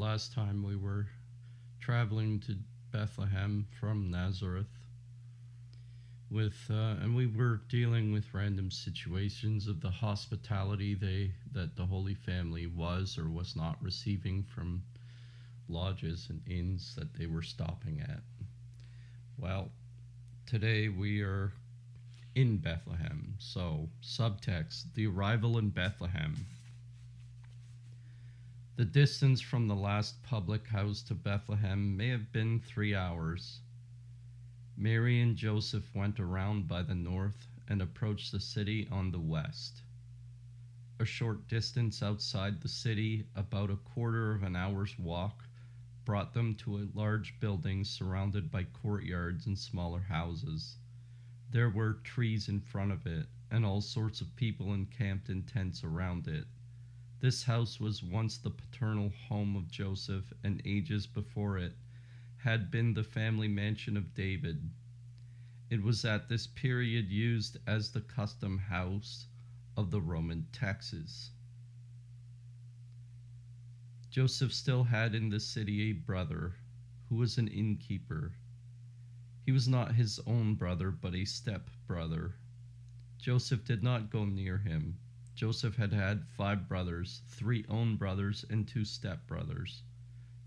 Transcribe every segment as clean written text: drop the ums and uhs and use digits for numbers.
last time we were traveling to Bethlehem from Nazareth and we were dealing with random situations of the hospitality that the Holy Family was or was not receiving from lodges and inns that they were stopping at. Well, today we are in Bethlehem. So, subtext, the arrival in Bethlehem. The distance from the last public house to Bethlehem may have been 3 hours. Mary and Joseph went around by the north and approached the city on the west. A short distance outside the city, about a quarter of an hour's walk, brought them to a large building surrounded by courtyards and smaller houses. There were trees in front of it, and all sorts of people encamped in tents around it. This house was once the paternal home of Joseph, and ages before it had been the family mansion of David. It was at this period used as the custom house of the Roman taxes. Joseph still had in the city a brother, who was an innkeeper. He was not his own brother, but a step-brother. Joseph did not go near him. Joseph had had 5 brothers, 3 own brothers, and 2 step-brothers.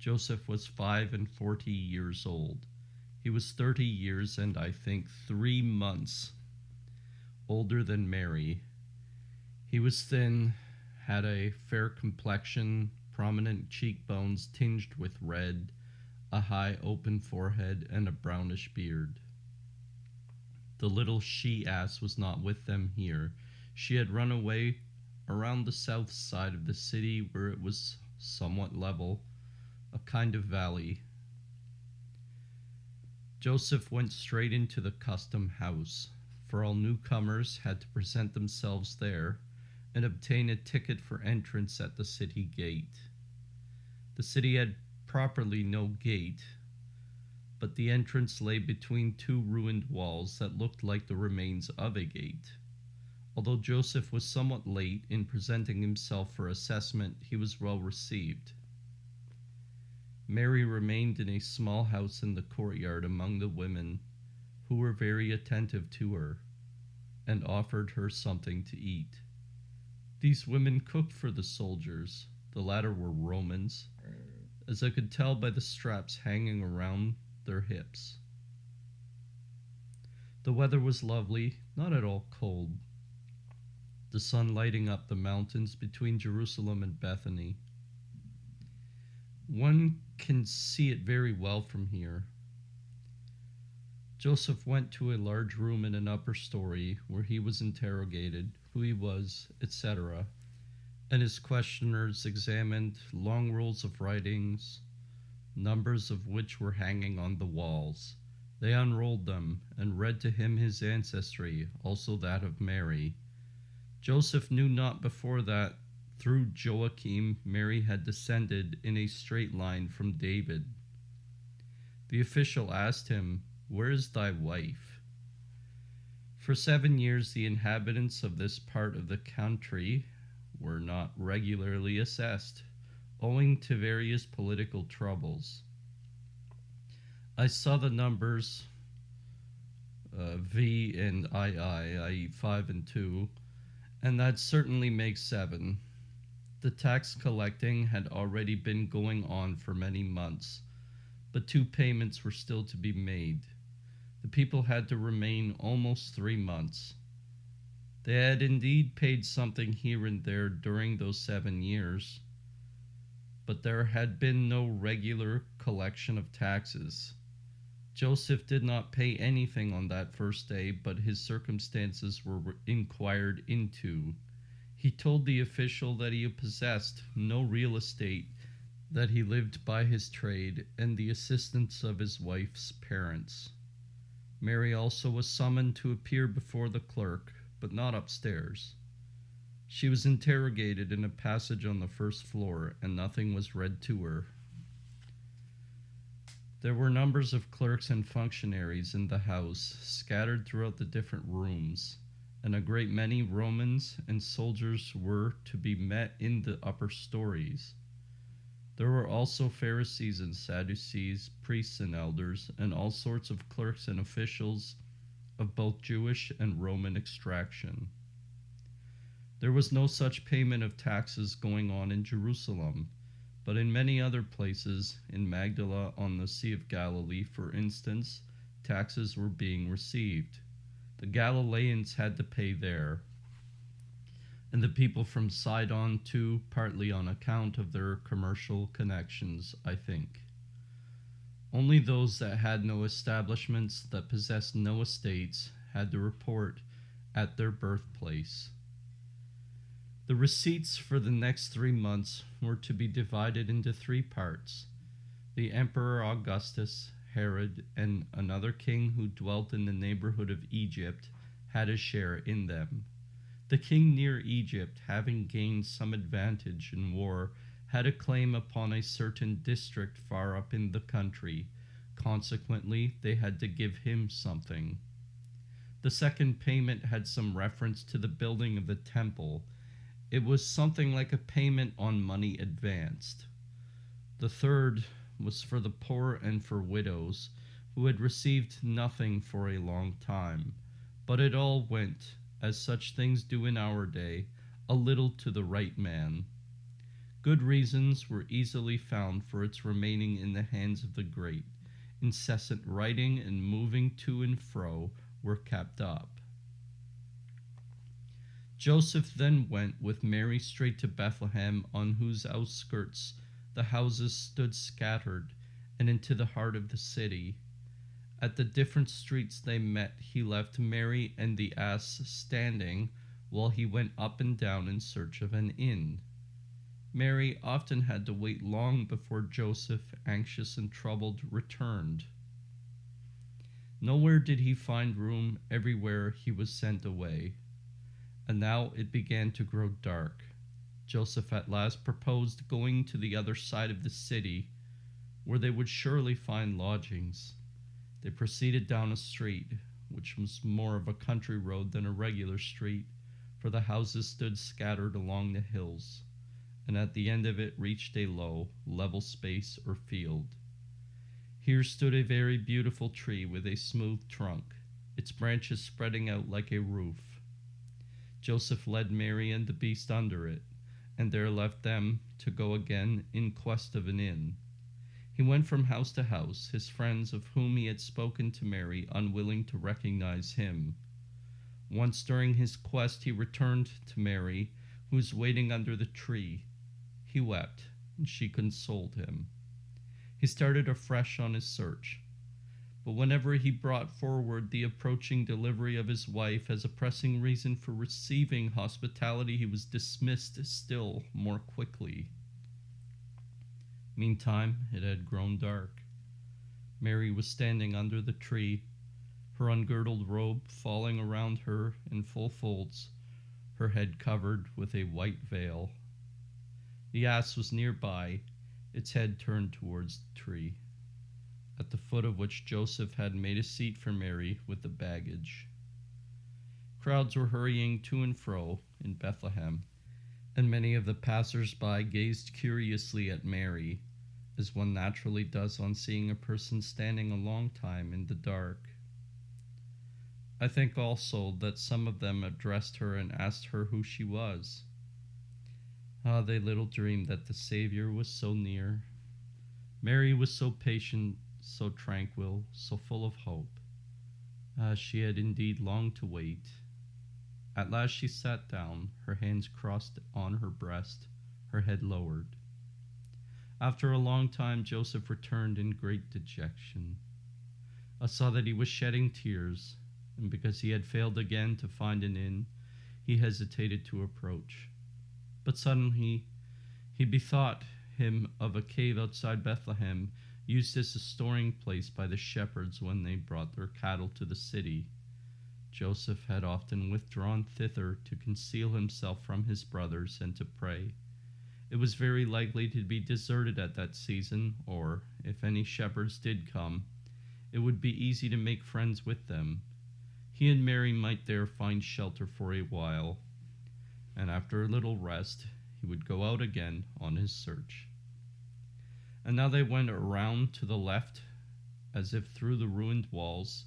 Joseph was 45 years old. He was 30 years and I think 3 months older than Mary. He was thin, had a fair complexion, prominent cheekbones tinged with red, a high open forehead, and a brownish beard. The little she-ass was not with them here. She had run away around the south side of the city where it was somewhat level, a kind of valley. Joseph went straight into the custom house, for all newcomers had to present themselves there and obtain a ticket for entrance at the city gate. The city had properly no gate, but the entrance lay between 2 ruined walls that looked like the remains of a gate. Although Joseph was somewhat late in presenting himself for assessment, he was well received. Mary remained in a small house in the courtyard among the women, who were very attentive to her, and offered her something to eat. These women cooked for the soldiers. The latter were Romans, as I could tell by the straps hanging around their hips. The weather was lovely, not at all cold, the sun lighting up the mountains between Jerusalem and Bethany. One can see it very well from here. Joseph went to a large room in an upper story where he was interrogated, who he was, etc., and his questioners examined long rolls of writings, numbers of which were hanging on the walls. They unrolled them and read to him his ancestry, also that of Mary. Joseph knew not before that through Joachim Mary had descended in a straight line from David. The official asked him, "Where is thy wife?" For 7 years the inhabitants of this part of the country were not regularly assessed, owing to various political troubles. I saw the numbers V and II, i.e. 5 and 2, and that certainly makes 7. The tax collecting had already been going on for many months, but 2 payments were still to be made. The people had to remain almost 3 months. They had indeed paid something here and there during those 7 years, but there had been no regular collection of taxes. Joseph did not pay anything on that first day, but his circumstances were inquired into. He told the official that he possessed no real estate, that he lived by his trade and the assistance of his wife's parents. Mary also was summoned to appear before the clerk, but not upstairs. She was interrogated in a passage on the first floor, and nothing was read to her. There were numbers of clerks and functionaries in the house, scattered throughout the different rooms, and a great many Romans and soldiers were to be met in the upper stories. There were also Pharisees and Sadducees, priests and elders, and all sorts of clerks and officials of both Jewish and Roman extraction. There was no such payment of taxes going on in Jerusalem, but in many other places, in Magdala on the Sea of Galilee, for instance, taxes were being received. The Galileans had to pay there, and the people from Sidon too, partly on account of their commercial connections, I think. Only those that had no establishments, that possessed no estates, had to report at their birthplace. The receipts for the next 3 months were to be divided into 3 parts. The Emperor Augustus, Herod, and another king who dwelt in the neighborhood of Egypt had a share in them. The king near Egypt, having gained some advantage in war, had a claim upon a certain district far up in the country. Consequently, they had to give him something. The second payment had some reference to the building of the temple. It was something like a payment on money advanced. The third was for the poor and for widows, who had received nothing for a long time. But it all went, as such things do in our day, a little to the right man. Good reasons were easily found for its remaining in the hands of the great. Incessant writing and moving to and fro were kept up. Joseph then went with Mary straight to Bethlehem, on whose outskirts the houses stood scattered, and into the heart of the city. At the different streets they met, he left Mary and the ass standing, while he went up and down in search of an inn. Mary often had to wait long before Joseph, anxious and troubled, returned. Nowhere did he find room, everywhere he was sent away. And now it began to grow dark. Joseph at last proposed going to the other side of the city, where they would surely find lodgings. They proceeded down a street, which was more of a country road than a regular street, for the houses stood scattered along the hills, and at the end of it reached a low, level space or field. Here stood a very beautiful tree with a smooth trunk, its branches spreading out like a roof. Joseph led Mary and the beast under it, and there left them to go again in quest of an inn. He went from house to house, his friends of whom he had spoken to Mary unwilling to recognize him. Once during his quest he returned to Mary, who was waiting under the tree. He wept, and she consoled him. He started afresh on his search. But whenever he brought forward the approaching delivery of his wife as a pressing reason for receiving hospitality, he was dismissed still more quickly. Meantime, it had grown dark. Mary was standing under the tree, her ungirdled robe falling around her in full folds, her head covered with a white veil. The ass was nearby, its head turned towards the tree, at the foot of which Joseph had made a seat for Mary with the baggage. Crowds were hurrying to and fro in Bethlehem, and many of the passers-by gazed curiously at Mary, as one naturally does on seeing a person standing a long time in the dark. I think also that some of them addressed her and asked her who she was. Ah, they little dreamed that the Savior was so near. Mary was so patient, so tranquil, so full of hope. Ah, she had indeed longed to wait. At last she sat down, her hands crossed on her breast, her head lowered. After a long time, Joseph returned in great dejection. I saw that he was shedding tears, and because he had failed again to find an inn, he hesitated to approach. But suddenly he bethought him of a cave outside Bethlehem, used as a storing place by the shepherds when they brought their cattle to the city. Joseph had often withdrawn thither to conceal himself from his brothers and to pray. It was very likely to be deserted at that season, or, if any shepherds did come, it would be easy to make friends with them. He and Mary might there find shelter for a while, and after a little rest, he would go out again on his search. And now they went around to the left, as if through the ruined walls,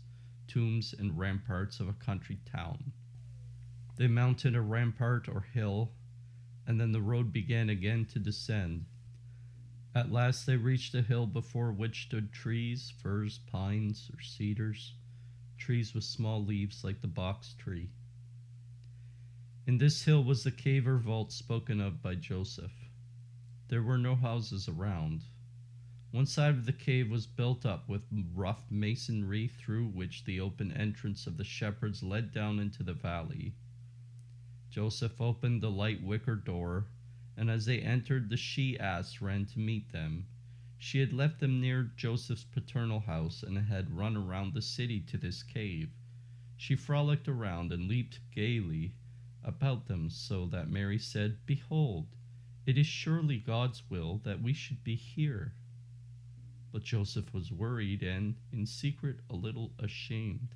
tombs, and ramparts of a country town. They mounted a rampart or hill, and then the road began again to descend. At last they reached a hill before which stood trees, firs, pines, or cedars, trees with small leaves like the box tree. In this hill was the cave or vault spoken of by Joseph. There were no houses around. One side of the cave was built up with rough masonry through which the open entrance of the shepherds led down into the valley. Joseph opened the light wicker door, and as they entered, the she-ass ran to meet them. She had left them near Joseph's paternal house and had run around the city to this cave. She frolicked around and leaped gaily about them, so that Mary said, "Behold, it is surely God's will that we should be here." But Joseph was worried and, in secret, a little ashamed,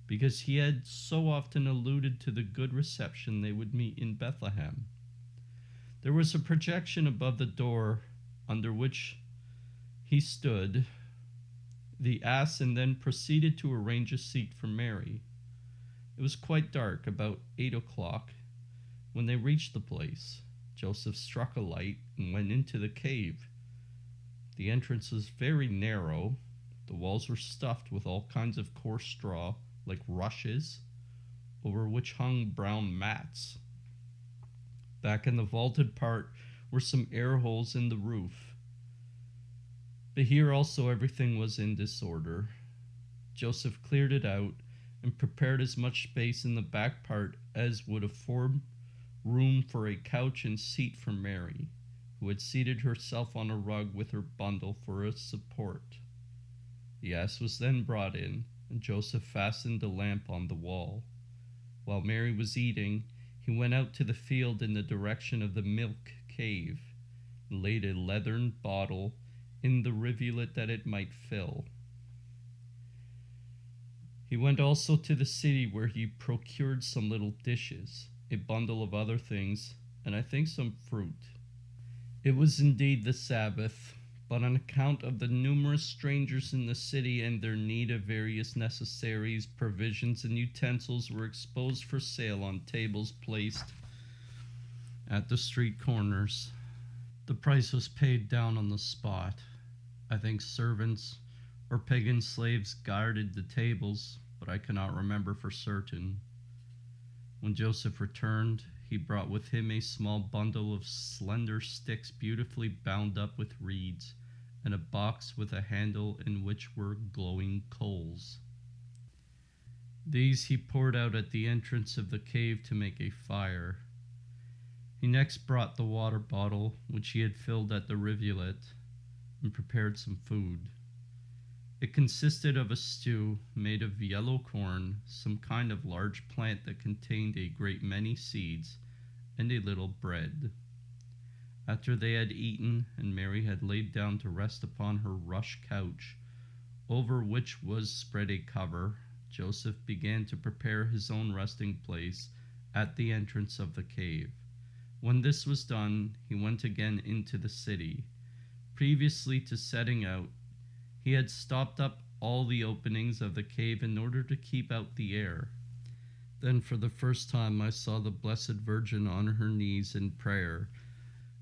because he had so often alluded to the good reception they would meet in Bethlehem. There was a projection above the door under which he stood the ass and then proceeded to arrange a seat for Mary. It was quite dark, about 8 o'clock, when they reached the place. Joseph struck a light and went into the cave. The entrance was very narrow. The walls were stuffed with all kinds of coarse straw, like rushes, over which hung brown mats. Back in the vaulted part were some air holes in the roof. But here also everything was in disorder. Joseph cleared it out and prepared as much space in the back part as would afford room for a couch and seat for Mary, who had seated herself on a rug with her bundle for a support. The ass was then brought in, and Joseph fastened a lamp on the wall. While Mary was eating, he went out to the field in the direction of the milk cave, and laid a leathern bottle in the rivulet that it might fill. He went also to the city, where he procured some little dishes, a bundle of other things, and I think some fruit. It was indeed the Sabbath, but on account of the numerous strangers in the city and their need of various necessaries, provisions, and utensils were exposed for sale on tables placed at the street corners. The price was paid down on the spot. I think servants or pagan slaves guarded the tables, but I cannot remember for certain. When Joseph returned, he brought with him a small bundle of slender sticks beautifully bound up with reeds, and a box with a handle in which were glowing coals. These he poured out at the entrance of the cave to make a fire. He next brought the water bottle, which he had filled at the rivulet, and prepared some food. It consisted of a stew made of yellow corn, some kind of large plant that contained a great many seeds, and a little bread. After they had eaten, and Mary had laid down to rest upon her rush couch, over which was spread a cover, Joseph began to prepare his own resting place at the entrance of the cave. When this was done, he went again into the city. Previously to setting out, he had stopped up all the openings of the cave in order to keep out the air. Then for the first time I saw the Blessed Virgin on her knees in prayer,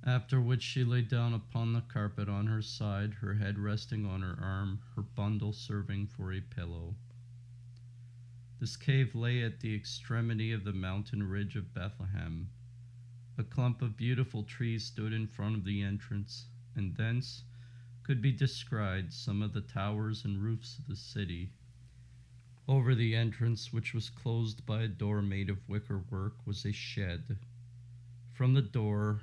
after which she lay down upon the carpet on her side, her head resting on her arm, her bundle serving for a pillow. This cave lay at the extremity of the mountain ridge of Bethlehem. A clump of beautiful trees stood in front of the entrance, and thence could be descried some of the towers and roofs of the city. Over the entrance, which was closed by a door made of wicker work, was a shed. From the door,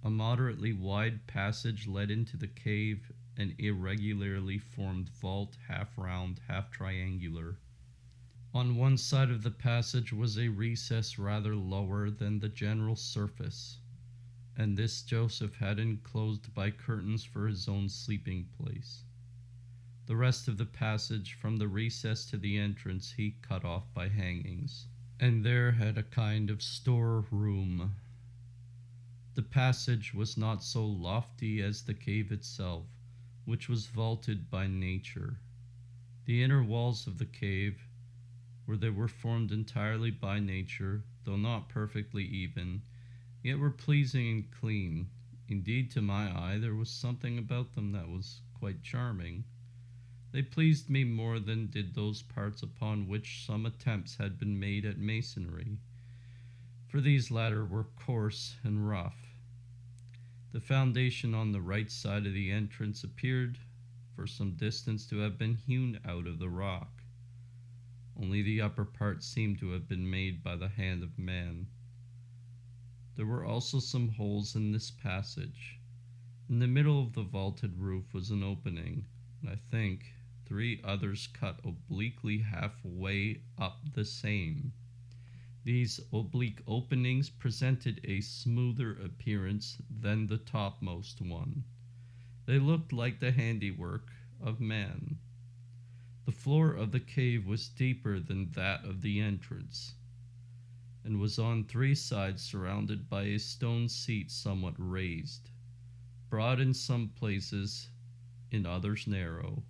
a moderately wide passage led into the cave, an irregularly formed vault, half round, half triangular. On one side of the passage was a recess rather lower than the general surface, and this Joseph had enclosed by curtains for his own sleeping place. The rest of the passage from the recess to the entrance he cut off by hangings, and there had a kind of store room. The passage was not so lofty as the cave itself, which was vaulted by nature. The inner walls of the cave, where they were formed entirely by nature, though not perfectly even, yet were pleasing and clean. Indeed, to my eye, there was something about them that was quite charming. They pleased me more than did those parts upon which some attempts had been made at masonry, for these latter were coarse and rough. The foundation on the right side of the entrance appeared for some distance to have been hewn out of the rock. Only the upper part seemed to have been made by the hand of man. There were also some holes in this passage. In the middle of the vaulted roof was an opening, and I think 3 others cut obliquely halfway up the same. These oblique openings presented a smoother appearance than the topmost one. They looked like the handiwork of man. The floor of the cave was deeper than that of the entrance, and was on 3 sides surrounded by a stone seat somewhat raised, broad in some places, in others narrow.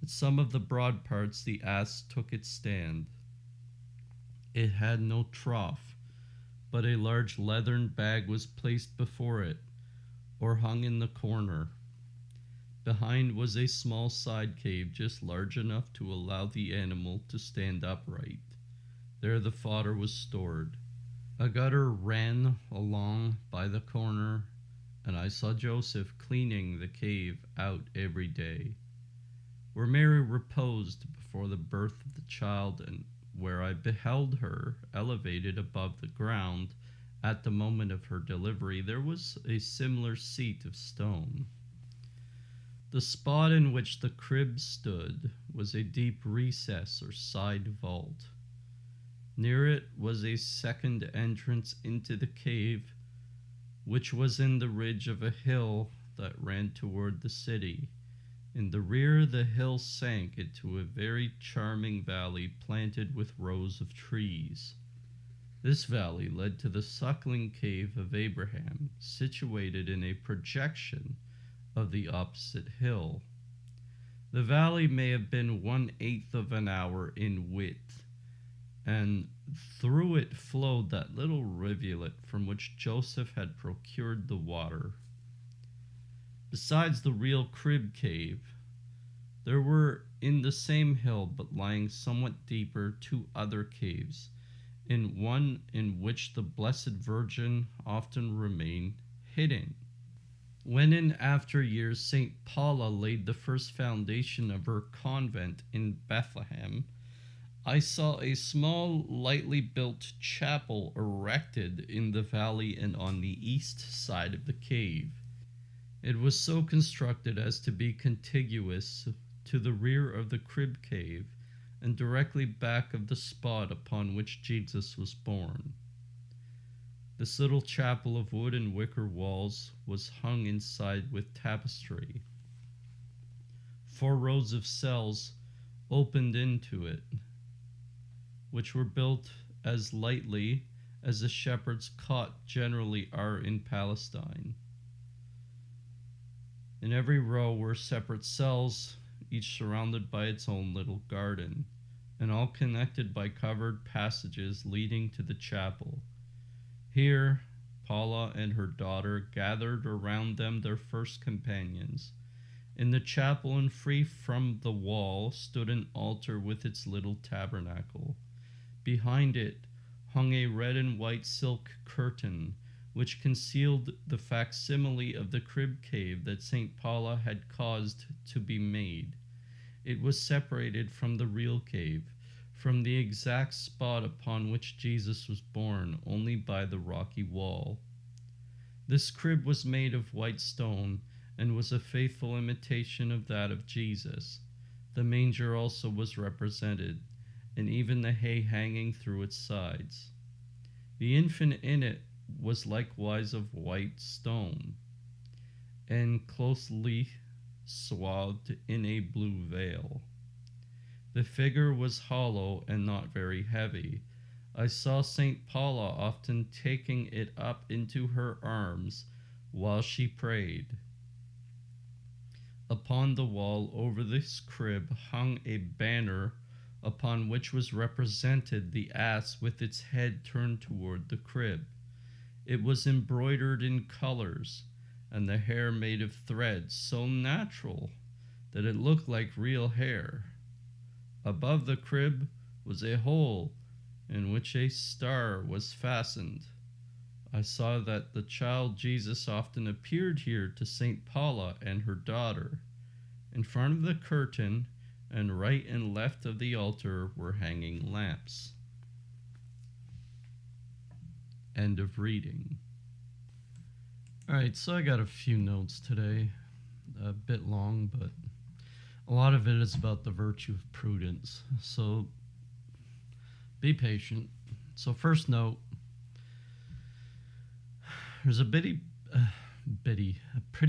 At some of the broad parts the ass took its stand. It had no trough, but a large leathern bag was placed before it, or hung in the corner. Behind was a small side cave just large enough to allow the animal to stand upright. There the fodder was stored. A gutter ran along by the corner, and I saw Joseph cleaning the cave out every day. Where Mary reposed before the birth of the child, and where I beheld her elevated above the ground at the moment of her delivery, there was a similar seat of stone. The spot in which the crib stood was a deep recess or side vault. Near it was a second entrance into the cave, which was in the ridge of a hill that ran toward the city. In the rear the hill sank into a very charming valley planted with rows of trees. This valley led to the suckling cave of Abraham, situated in a projection of the opposite hill. The valley may have been 1/8 of an hour in width, and through it flowed that little rivulet from which Joseph had procured the water. Besides the real crib cave, there were in the same hill, but lying somewhat deeper, 2 other caves, in one in which the Blessed Virgin often remained hidden. When in after years St. Paula laid the first foundation of her convent in Bethlehem, I saw a small, lightly built chapel erected in the valley and on the east side of the cave. It was so constructed as to be contiguous to the rear of the crib cave and directly back of the spot upon which Jesus was born. This little chapel of wood and wicker walls was hung inside with tapestry. 4 rows of cells opened into it, which were built as lightly as a shepherd's cot generally are in Palestine. In every row were separate cells, each surrounded by its own little garden, and all connected by covered passages leading to the chapel. Here Paula and her daughter gathered around them their first companions. In the chapel and free from the wall stood an altar with its little tabernacle. Behind it hung a red and white silk curtain, which concealed the facsimile of the crib cave that St. Paula had caused to be made. It was separated from the real cave, from the exact spot upon which Jesus was born, only by the rocky wall. This crib was made of white stone, and was a faithful imitation of that of Jesus. The manger also was represented, and even the hay hanging through its sides. The infant in it was likewise of white stone, and closely swathed in a blue veil. The figure was hollow and not very heavy, I saw St. Paula often taking it up into her arms while she prayed. Upon the wall over this crib hung a banner upon which was represented the ass with its head turned toward the crib. It was embroidered in colors, and the hair made of threads so natural that it looked like real hair. Above the crib was a hole in which a star was fastened. I saw that the child Jesus often appeared here to St. Paula and her daughter. In front of the curtain and right and left of the altar were hanging lamps. End of reading. Alright, so I got a few notes today. A bit long, but a lot of it is about the virtue of prudence. So be patient. So first note, there's a pretty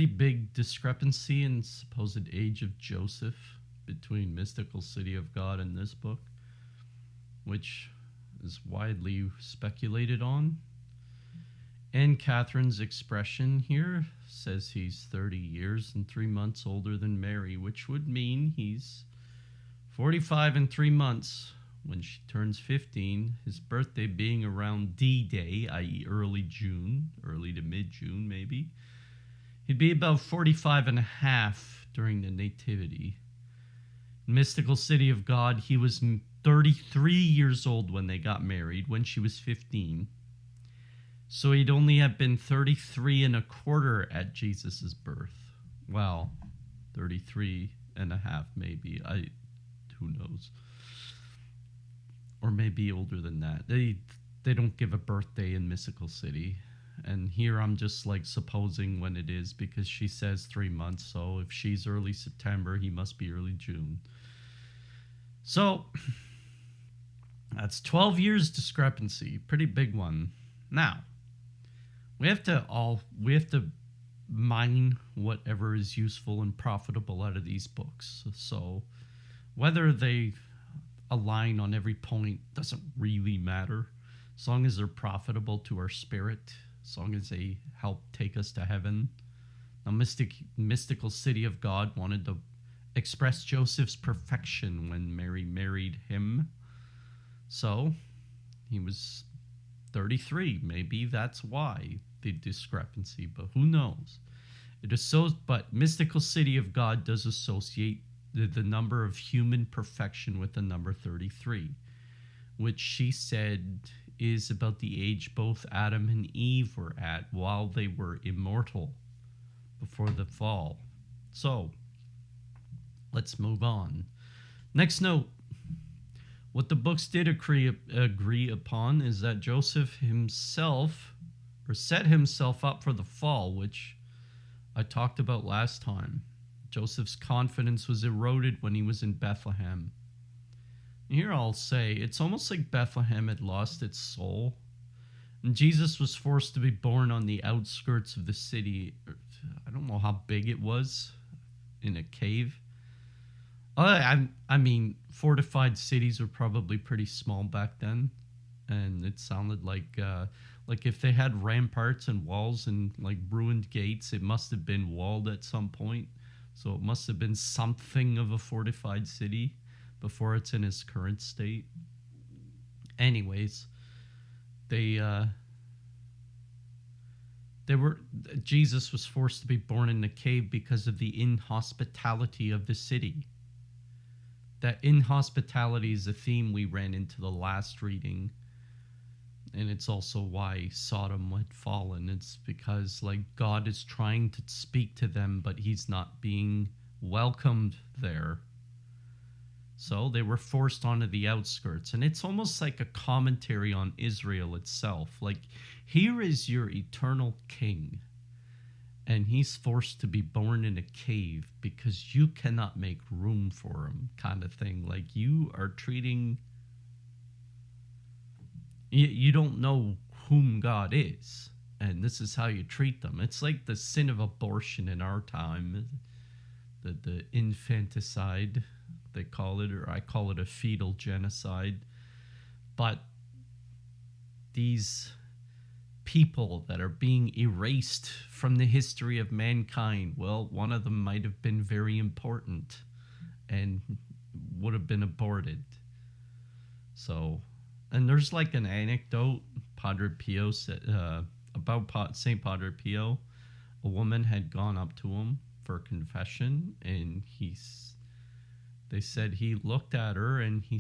big discrepancy in supposed age of Joseph between Mystical City of God and this book, which is widely speculated on. And Catherine's expression here says he's 30 years and 3 months older than Mary, which would mean he's 45 and 3 months when she turns 15, his birthday being around D-Day, i.e. early June, early to mid-June maybe. He'd be about 45 and a half during the Nativity. Mystical City of God, he was 33 years old when they got married, when she was 15. So he'd only have been 33 and a quarter at Jesus' birth. Well, 33 and a half maybe. Who knows? Or maybe older than that. They don't give a birthday in Mystical City. And here I'm just like supposing when it is, because she says 3 months. So if she's early September, he must be early June. So that's 12 years discrepancy. Pretty big one. Now, we have to mine whatever is useful and profitable out of these books. So whether they align on every point doesn't really matter, as long as they're profitable to our spirit, as long as they help take us to heaven. Now, Mystical City of God wanted to express Joseph's perfection when Mary married him. So he was 33. Maybe that's why the discrepancy, but who knows? But Mystical City of God does associate the number of human perfection with the number 33, which she said is about the age both Adam and Eve were at while they were immortal before the fall. So let's move on. Next note. What the books did agree upon is that Joseph himself, or set himself up for the fall, which I talked about last time. Joseph's confidence was eroded when he was in Bethlehem. Here I'll say, it's almost like Bethlehem had lost its soul, and Jesus was forced to be born on the outskirts of the city. I don't know how big it was, in a cave. I mean, fortified cities were probably pretty small back then, and it sounded like if they had ramparts and walls and like ruined gates, it must have been walled at some point. So it must have been something of a fortified city before it's in its current state. Anyways, Jesus was forced to be born in a cave because of the inhospitality of the city. That inhospitality is a theme we ran into the last reading. And it's also why Sodom had fallen. It's because like God is trying to speak to them, but he's not being welcomed there. So they were forced onto the outskirts. And it's almost like a commentary on Israel itself. Like, here is your eternal king, and he's forced to be born in a cave because you cannot make room for him, kind of thing. Like, you are treating... You don't know whom God is, and this is how you treat them. It's like the sin of abortion in our time, the infanticide, they call it, or I call it a fetal genocide. But these people that are being erased from the history of mankind. Well, one of them might have been very important and would have been aborted. So, and there's like an anecdote Padre Pio said about St. Padre Pio. A woman had gone up to him for confession, and they said he looked at her and he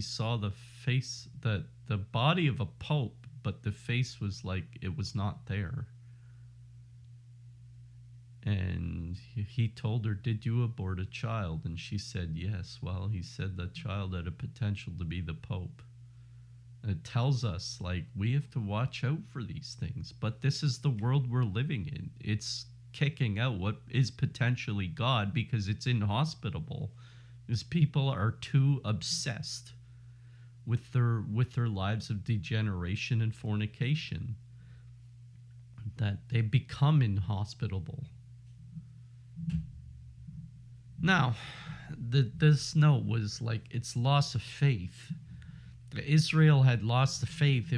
saw the face, the body of a pope, but the face was like it was not there. And he told her, "Did you abort a child?" And she said, "Yes." Well, he said the child had a potential to be the pope. And it tells us, like, we have to watch out for these things. But this is the world we're living in. It's kicking out what is potentially God because it's inhospitable. Because people are too obsessed with their lives of degeneration and fornication that they become inhospitable. Now, this note was like it's loss of faith. Israel had lost the faith.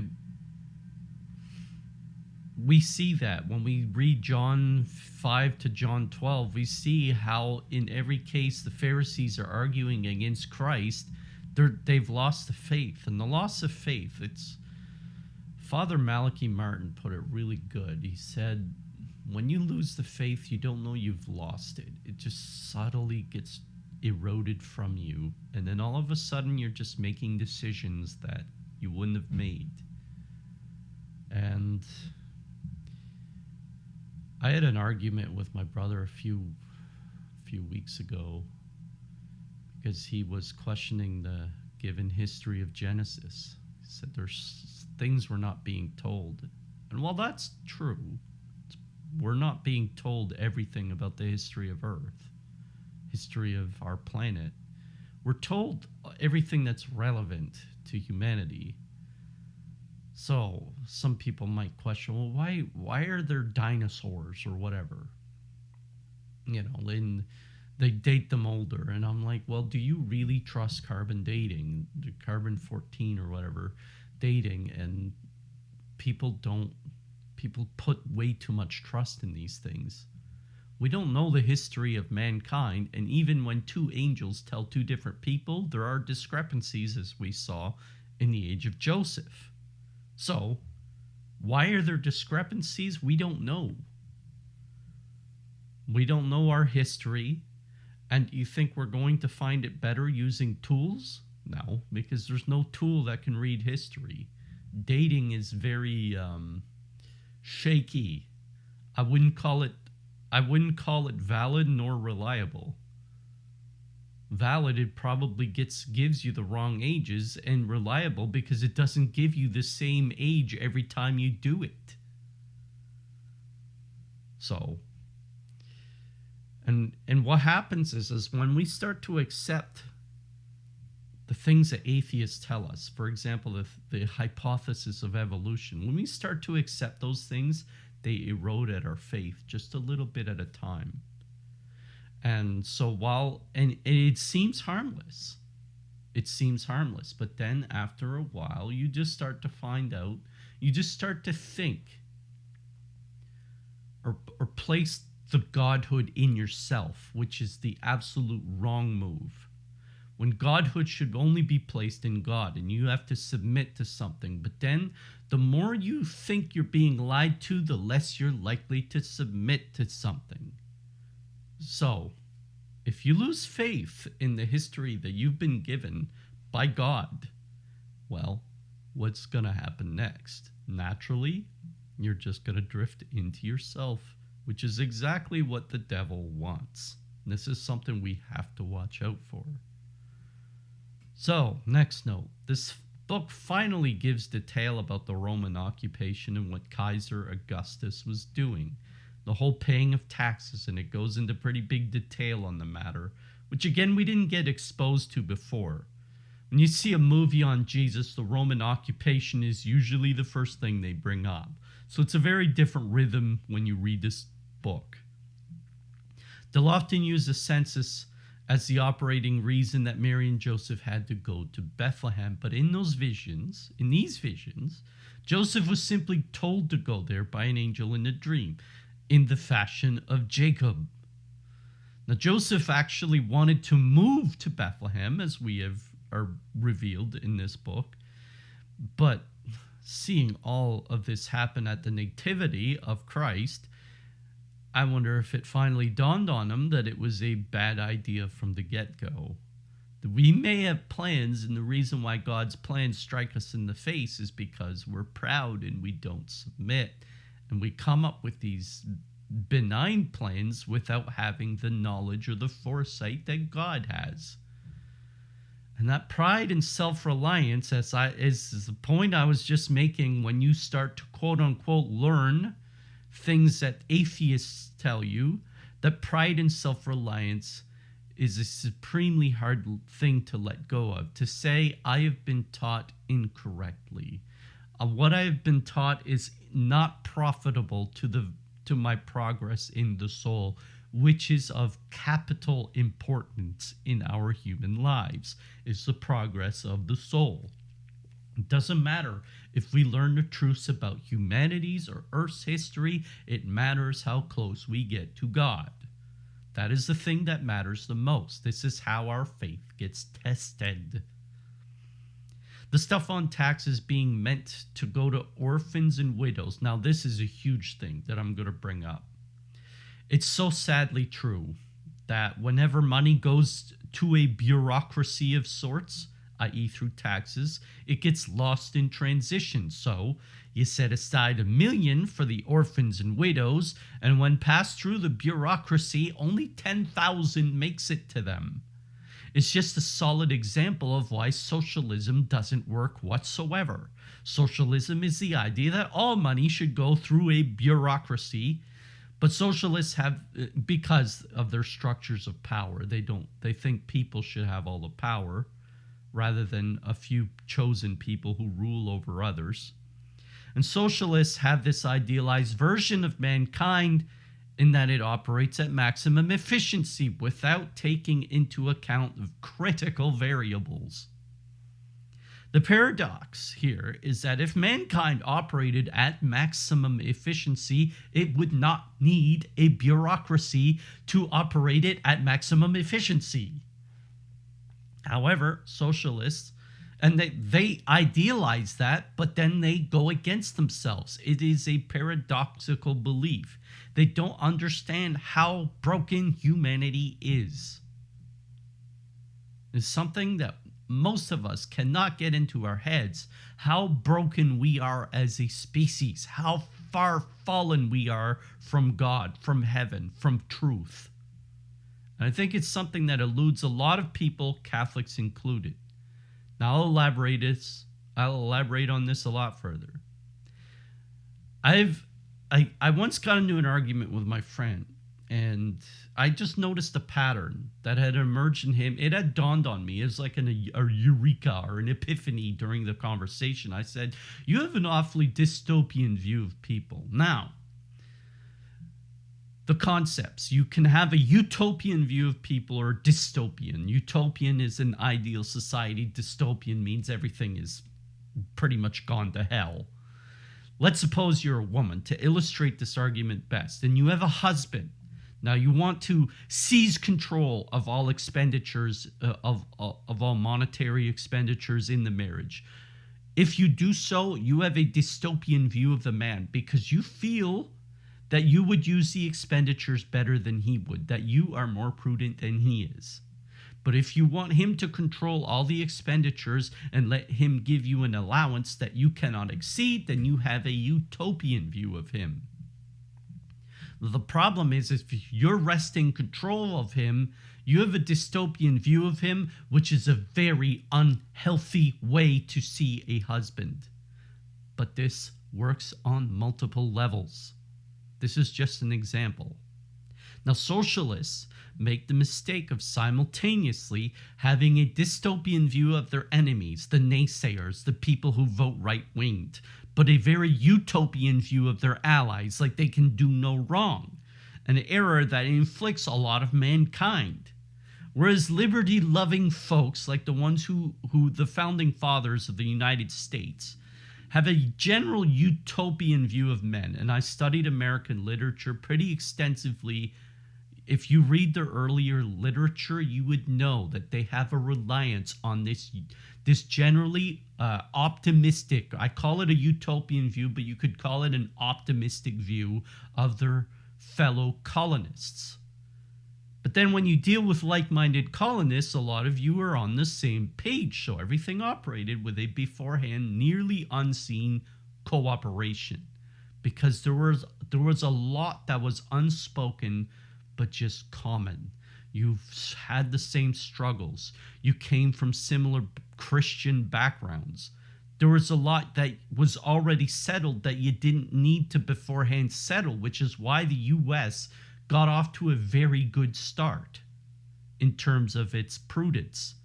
We see that when we read John 5 to John 12, we see how in every case the Pharisees are arguing against Christ. They've lost the faith. And the loss of faith, it's Father Malachi Martin put it really good. He said, when you lose the faith, you don't know you've lost it. It just subtly gets eroded from you. And then all of a sudden, you're just making decisions that you wouldn't have made. And I had an argument with my brother a few weeks ago because he was questioning the given history of Genesis. He said there's things we're not being told. And while that's true, we're not being told everything about the history of Earth, history of our planet. We're told everything that's relevant to humanity. So some people might question, well, why are there dinosaurs or whatever? You know, and they date them older. And I'm like, well, do you really trust carbon dating, the carbon 14 or whatever dating? And people put way too much trust in these things. We don't know the history of mankind, and even when two angels tell two different people, there are discrepancies, as we saw in the age of Joseph. So, why are there discrepancies? We don't know. We don't know our history, and you think we're going to find it better using tools? No, because there's no tool that can read history. Dating is very shaky. I wouldn't call it valid nor reliable. Valid, it probably gives you the wrong ages, and reliable because it doesn't give you the same age every time you do it. So, and what happens is when we start to accept the things that atheists tell us, for example, the hypothesis of evolution, when we start to accept those things, they erode at our faith just a little bit at a time. And so and it seems harmless. It seems harmless. But then after a while, you just start to find out, you just start to think or place the godhood in yourself, which is the absolute wrong move. When godhood should only be placed in God, and you have to submit to something. But then the more you think you're being lied to, the less you're likely to submit to something. So, if you lose faith in the history that you've been given by God, well, what's going to happen next? Naturally, you're just going to drift into yourself, which is exactly what the devil wants. And this is something we have to watch out for. So, next note. This book finally gives detail about the Roman occupation and what Kaiser Augustus was doing. The whole paying of taxes, and it goes into pretty big detail on the matter, which again we didn't get exposed to before. When you see a movie on Jesus, the Roman occupation is usually the first thing they bring up. So it's a very different rhythm when you read this book. They'll often use the census as the operating reason that Mary and Joseph had to go to Bethlehem. But in these visions, Joseph was simply told to go there by an angel in a dream, in the fashion of Jacob. Now, Joseph actually wanted to move to Bethlehem, as are revealed in this book, but seeing all of this happen at the Nativity of Christ, I wonder if it finally dawned on him that it was a bad idea from the get-go. We may have plans, and the reason why God's plans strike us in the face is because we're proud and we don't submit. And we come up with these benign plans without having the knowledge or the foresight that God has. And that pride and self-reliance is the point I was just making when you start to quote-unquote learn things that atheists tell you, that pride and self-reliance is a supremely hard thing to let go of. To say, I have been taught incorrectly. What I have been taught is not profitable to my progress in the soul, which is of capital importance in our human lives, is the progress of the soul. It doesn't matter if we learn the truths about humanity's or Earth's history, it matters how close we get to God. That is the thing that matters the most. This is how our faith gets tested. The stuff on taxes being meant to go to orphans and widows. Now, this is a huge thing that I'm going to bring up. It's so sadly true that whenever money goes to a bureaucracy of sorts, i.e. through taxes, it gets lost in transition. So you set aside $1 million for the orphans and widows, and when passed through the bureaucracy, only 10,000 makes it to them. It's just a solid example of why socialism doesn't work whatsoever. Socialism is the idea that all money should go through a bureaucracy, but socialists have, because of their structures of power, they think people should have all the power, rather than a few chosen people who rule over others. And socialists have this idealized version of mankind in that it operates at maximum efficiency without taking into account of critical variables. The paradox here is that if mankind operated at maximum efficiency, it would not need a bureaucracy to operate it at maximum efficiency. However, socialists, and they idealize that, but then they go against themselves. It is a paradoxical belief. They don't understand how broken humanity is. It's something that most of us cannot get into our heads, how broken we are as a species, how far fallen we are from God, from heaven, from truth. And I think it's something that eludes a lot of people, Catholics included. Now I'll elaborate on this a lot further. I once got into an argument with my friend, and I just noticed a pattern that had emerged in him. It had dawned on me. It was like a eureka or an epiphany during the conversation. I said, you have an awfully dystopian view of people. Now, the concepts. You can have a utopian view of people or dystopian. Utopian is an ideal society. Dystopian means everything is pretty much gone to hell. Let's suppose you're a woman, to illustrate this argument best, and you have a husband. Now you want to seize control of all expenditures, of all monetary expenditures in the marriage. If you do so, you have a dystopian view of the man because you feel that you would use the expenditures better than he would, that you are more prudent than he is. But if you want him to control all the expenditures and let him give you an allowance that you cannot exceed, then you have a utopian view of him. The problem is if you're wresting control of him, you have a dystopian view of him, which is a very unhealthy way to see a husband. But this works on multiple levels. This is just an example. Now, socialists make the mistake of simultaneously having a dystopian view of their enemies, the naysayers, the people who vote right-winged, but a very utopian view of their allies, like they can do no wrong, an error that inflicts a lot of mankind. Whereas liberty-loving folks, like the ones who the founding fathers of the United States, have a general utopian view of men. And I studied American literature pretty extensively. If you read their earlier literature, you would know that they have a reliance on this generally optimistic, I call it a utopian view, but you could call it an optimistic view of their fellow colonists. But then when you deal with like-minded colonists, a lot of you are on the same page. So everything operated with a beforehand nearly unseen cooperation, because there was a lot that was unspoken but just common. You've had the same struggles. You came from similar Christian backgrounds. There was a lot that was already settled that you didn't need to beforehand settle, which is why the US got off to a very good start in terms of its prudence.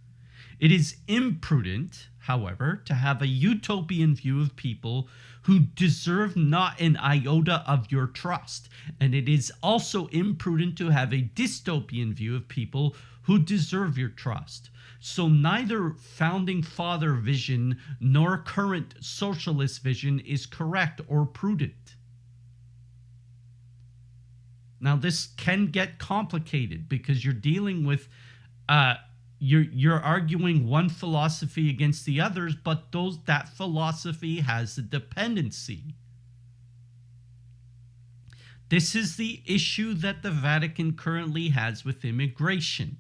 It is imprudent, however, to have a utopian view of people who deserve not an iota of your trust. And it is also imprudent to have a dystopian view of people who deserve your trust. So neither founding father vision nor current socialist vision is correct or prudent. Now, this can get complicated because you're dealing with you're arguing one philosophy against the others, but that philosophy has a dependency. This is the issue that the Vatican currently has with immigration,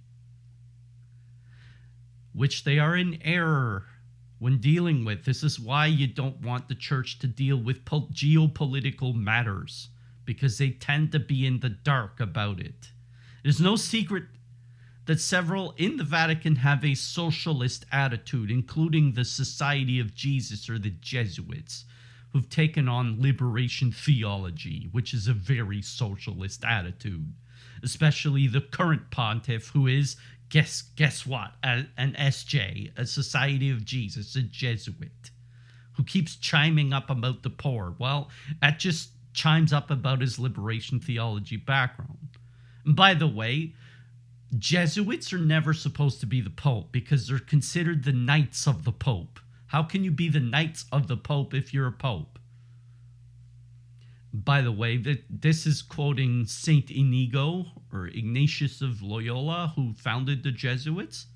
which they are in error when dealing with. This is why you don't want the church to deal with geopolitical matters, because they tend to be in the dark about it. There's no secret that several in the Vatican have a socialist attitude, including the Society of Jesus or the Jesuits, who've taken on liberation theology, which is a very socialist attitude. Especially the current pontiff, who is, guess what, an SJ, a Society of Jesus, a Jesuit, who keeps chiming up about the poor. Well, that just chimes up about his liberation theology background. And by the way, Jesuits are never supposed to be the Pope because they're considered the knights of the Pope. How can you be the knights of the Pope if you're a Pope? By the way, this is quoting Saint Inigo, or Ignatius of Loyola, who founded the Jesuits.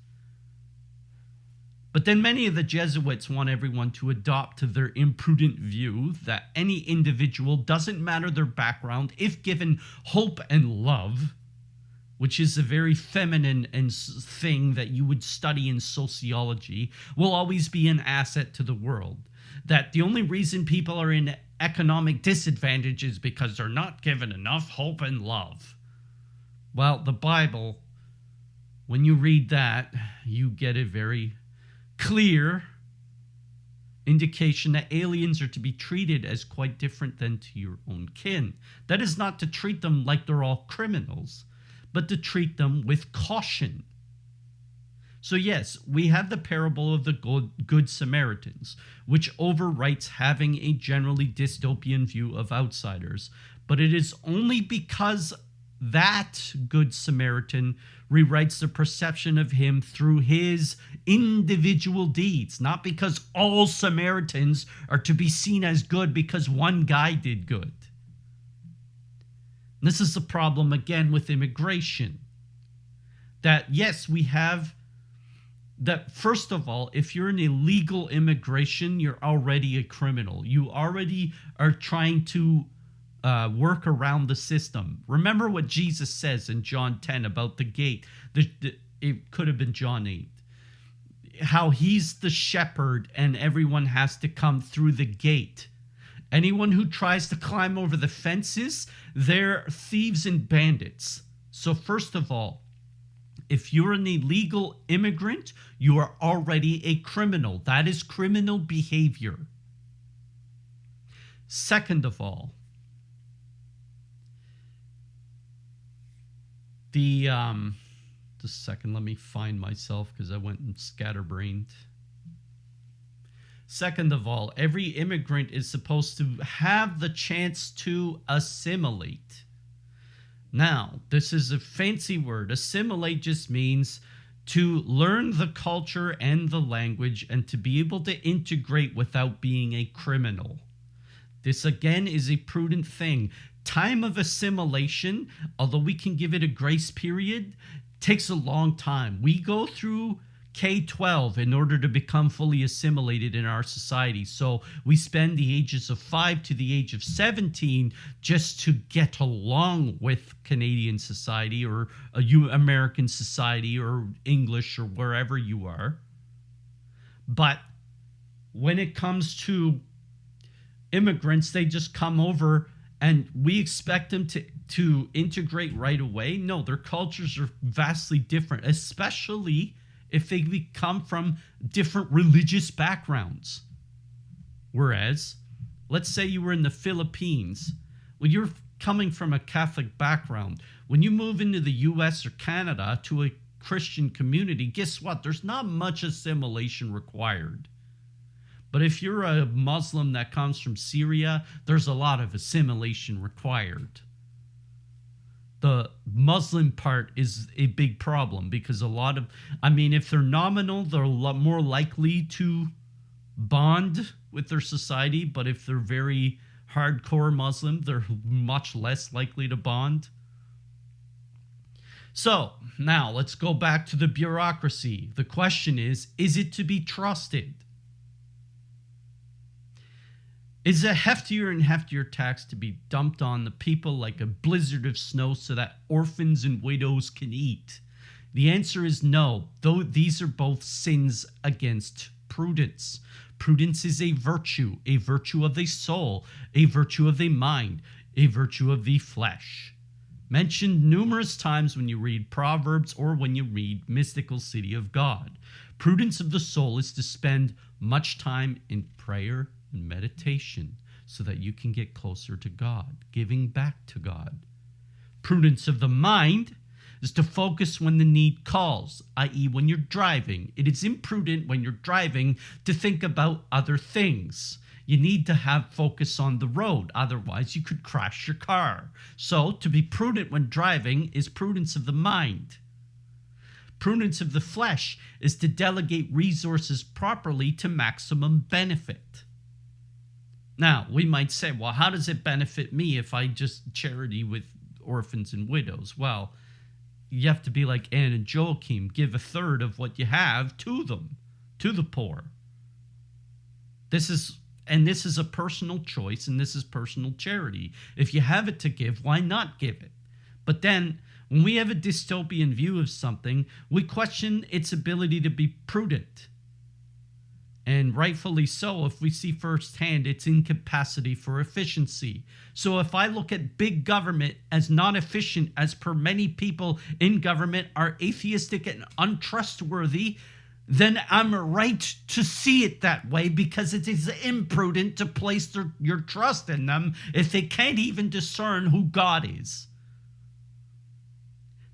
But then many of the Jesuits want everyone to adopt to their imprudent view that any individual, doesn't matter their background, if given hope and love, which is a very feminine thing that you would study in sociology, will always be an asset to the world. That the only reason people are in economic disadvantage is because they're not given enough hope and love. Well, the Bible, when you read that, you get a very clear indication that aliens are to be treated as quite different than to your own kin. That is not to treat them like they're all criminals, but to treat them with caution. So yes, we have the parable of the Good Samaritans, which overwrites having a generally dystopian view of outsiders, but it is only because that Good Samaritan rewrites the perception of him through his individual deeds, not because all Samaritans are to be seen as good because one guy did good. This is the problem again with immigration. That yes, we have that. First of all, if you're an illegal immigration, you're already a criminal. You already are trying to work around the system. Remember what Jesus says in John 10 about the gate. It could have been John 8. How he's the shepherd and everyone has to come through the gate. Anyone who tries to climb over the fences, they're thieves and bandits. So first of all, if you're an illegal immigrant, you are already a criminal. That is criminal behavior. Second of all, just a second, let me find myself because I went and scatterbrained. Second of all, every immigrant is supposed to have the chance to assimilate. Now, this is a fancy word. Assimilate just means to learn the culture and the language and to be able to integrate without being a criminal. This again is a prudent thing. Time of assimilation, although we can give it a grace period, takes a long time. We go through K-12 in order to become fully assimilated in our society. So we spend the ages of 5 to the age of 17 just to get along with Canadian society or American society or English or wherever you are. But when it comes to immigrants, they just come over and we expect them to integrate right away. No, their cultures are vastly different, especially if they come from different religious backgrounds. Whereas, let's say you were in the Philippines. Well, you're coming from a Catholic background. When you move into the US or Canada to a Christian community, guess what? There's not much assimilation required. But if you're a Muslim that comes from Syria, there's a lot of assimilation required. The Muslim part is a big problem because if they're nominal, they're a lot more likely to bond with their society. But if they're very hardcore Muslim, they're much less likely to bond. So now let's go back to the bureaucracy. The question is it to be trusted? Is a heftier and heftier tax to be dumped on the people like a blizzard of snow so that orphans and widows can eat? The answer is no, though these are both sins against prudence. Prudence is a virtue of the soul, a virtue of the mind, a virtue of the flesh. Mentioned numerous times when you read Proverbs or when you read Mystical City of God. Prudence of the soul is to spend much time in prayer and meditation so that you can get closer to God, giving back to God. Prudence of the mind is to focus when the need calls, i.e. when you're driving. It is imprudent when you're driving to think about other things. You need to have focus on the road, otherwise you could crash your car. So to be prudent when driving is prudence of the mind. Prudence of the flesh is to delegate resources properly to maximum benefit. Now, we might say, well, how does it benefit me if I just charity with orphans and widows? Well, you have to be like Anne and Joachim, give a third of what you have to them, to the poor. This is a personal choice, and this is personal charity. If you have it to give, why not give it? But then, when we have a dystopian view of something, we question its ability to be prudent. And rightfully so, if we see firsthand its incapacity for efficiency. So if I look at big government as not efficient, as per many people in government are atheistic and untrustworthy, then I'm right to see it that way, because it is imprudent to place your trust in them if they can't even discern who God is.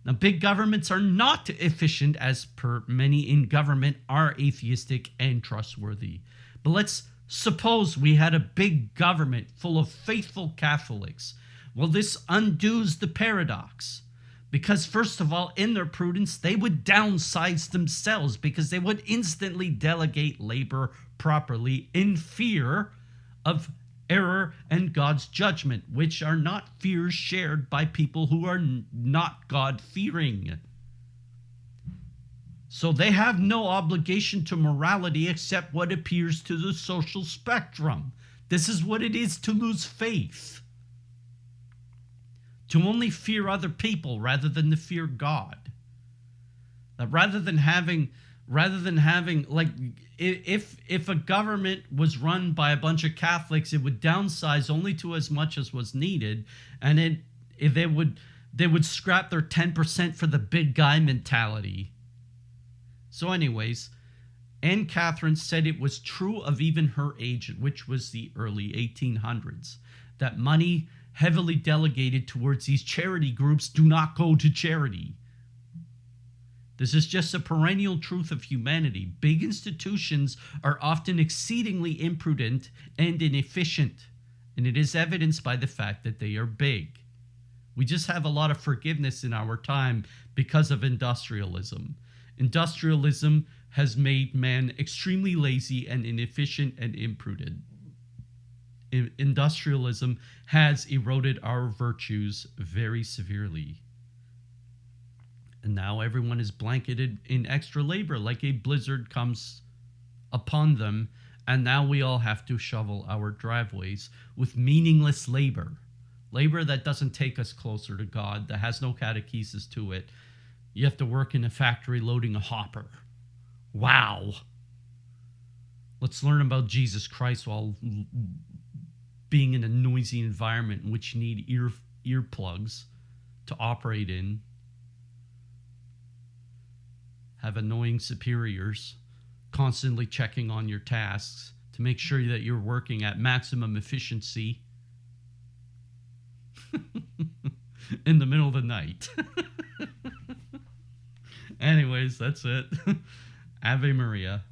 Now, big governments are not efficient, as per many in government are atheistic and trustworthy. But let's suppose we had a big government full of faithful Catholics. Well, this undoes the paradox. Because first of all, in their prudence, they would downsize themselves because they would instantly delegate labor properly in fear of error and God's judgment, which are not fears shared by people who are not God-fearing. So they have no obligation to morality except what appears to the social spectrum. This is what it is to lose faith. To only fear other people rather than to fear God. Rather than having like, if a government was run by a bunch of Catholics, it would downsize only to as much as was needed, and they would scrap their 10% for the big guy mentality. So anyways, Anne Catherine said it was true of even her age, which was the early 1800s, that money heavily delegated towards these charity groups do not go to charity. This is just a perennial truth of humanity. Big institutions are often exceedingly imprudent and inefficient, and it is evidenced by the fact that they are big. We just have a lot of forgiveness in our time because of industrialism. Industrialism has made man extremely lazy and inefficient and imprudent. Industrialism has eroded our virtues very severely. And now everyone is blanketed in extra labor, like a blizzard comes upon them, and now we all have to shovel our driveways with meaningless labor. Labor that doesn't take us closer to God, that has no catechesis to it. You have to work in a factory loading a hopper. Wow. Let's learn about Jesus Christ while being in a noisy environment in which you need earplugs to operate in. Have annoying superiors constantly checking on your tasks to make sure that you're working at maximum efficiency in the middle of the night. Anyways, that's it. Ave Maria.